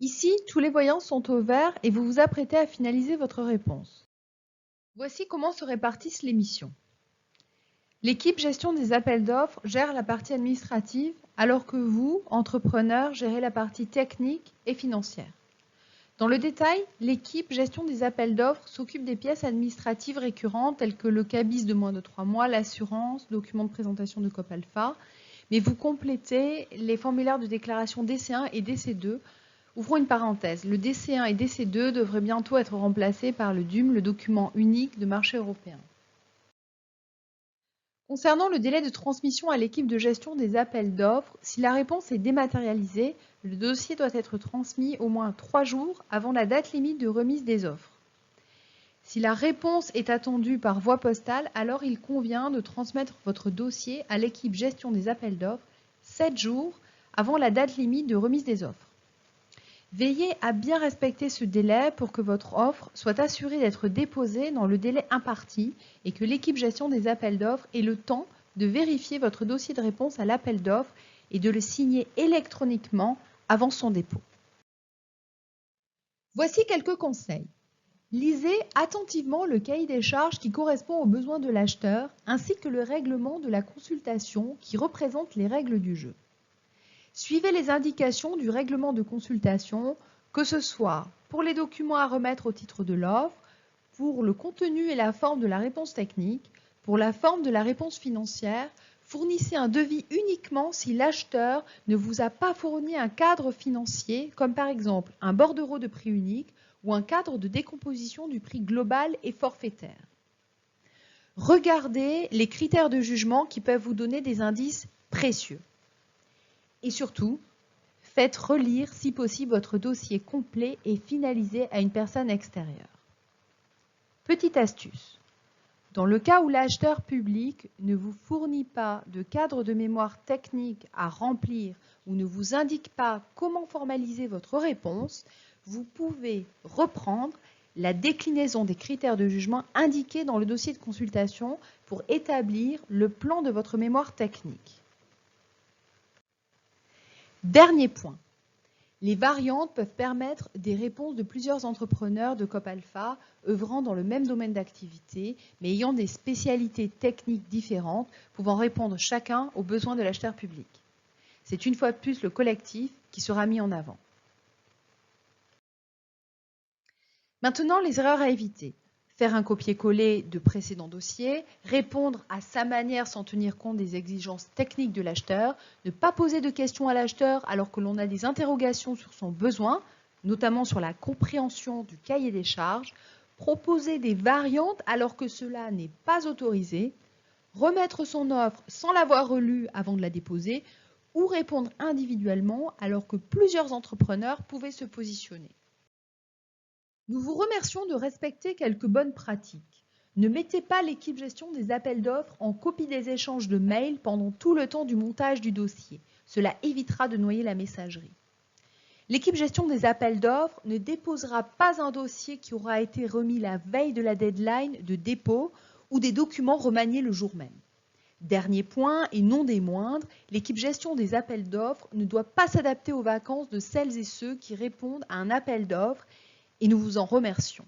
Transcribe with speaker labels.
Speaker 1: Ici, tous les voyants sont au vert et vous vous apprêtez à finaliser votre réponse. Voici comment se répartissent les missions. L'équipe gestion des appels d'offres gère la partie administrative, alors que vous, entrepreneur, gérez la partie technique et financière. Dans le détail, l'équipe gestion des appels d'offres s'occupe des pièces administratives récurrentes telles que le cabis de moins de 3 mois, l'assurance, document de présentation de COP Alpha, mais vous complétez les formulaires de déclaration DC1 et DC2. Ouvrons une parenthèse, le DC1 et DC2 devraient bientôt être remplacés par le DUM, le document unique de marché européen. Concernant le délai de transmission à l'équipe de gestion des appels d'offres, si la réponse est dématérialisée, le dossier doit être transmis au moins 3 jours avant la date limite de remise des offres. Si la réponse est attendue par voie postale, alors il convient de transmettre votre dossier à l'équipe gestion des appels d'offres 7 jours avant la date limite de remise des offres. Veillez à bien respecter ce délai pour que votre offre soit assurée d'être déposée dans le délai imparti et que l'équipe gestion des appels d'offres ait le temps de vérifier votre dossier de réponse à l'appel d'offres et de le signer électroniquement avant son dépôt. Voici quelques conseils. Lisez attentivement le cahier des charges qui correspond aux besoins de l'acheteur ainsi que le règlement de la consultation qui représente les règles du jeu. Suivez les indications du règlement de consultation, que ce soit pour les documents à remettre au titre de l'offre, pour le contenu et la forme de la réponse technique, pour la forme de la réponse financière. Fournissez un devis uniquement si l'acheteur ne vous a pas fourni un cadre financier, comme par exemple un bordereau de prix unique ou un cadre de décomposition du prix global et forfaitaire. Regardez les critères de jugement qui peuvent vous donner des indices précieux. Et surtout, faites relire si possible votre dossier complet et finalisé à une personne extérieure. Petite astuce. Dans le cas où l'acheteur public ne vous fournit pas de cadre de mémoire technique à remplir ou ne vous indique pas comment formaliser votre réponse, vous pouvez reprendre la déclinaison des critères de jugement indiqués dans le dossier de consultation pour établir le plan de votre mémoire technique. Dernier point, les variantes peuvent permettre des réponses de plusieurs entrepreneurs de COP Alpha œuvrant dans le même domaine d'activité, mais ayant des spécialités techniques différentes, pouvant répondre chacun aux besoins de l'acheteur public. C'est une fois de plus le collectif qui sera mis en avant. Maintenant, les erreurs à éviter. Faire un copier-coller de précédents dossiers, répondre à sa manière sans tenir compte des exigences techniques de l'acheteur, ne pas poser de questions à l'acheteur alors que l'on a des interrogations sur son besoin, notamment sur la compréhension du cahier des charges, proposer des variantes alors que cela n'est pas autorisé, remettre son offre sans l'avoir relue avant de la déposer, ou répondre individuellement alors que plusieurs entrepreneurs pouvaient se positionner. Nous vous remercions de respecter quelques bonnes pratiques. Ne mettez pas l'équipe gestion des appels d'offres en copie des échanges de mails pendant tout le temps du montage du dossier. Cela évitera de noyer la messagerie. L'équipe gestion des appels d'offres ne déposera pas un dossier qui aura été remis la veille de la deadline de dépôt ou des documents remaniés le jour même. Dernier point, et non des moindres, l'équipe gestion des appels d'offres ne doit pas s'adapter aux vacances de celles et ceux qui répondent à un appel d'offres et nous vous en remercions.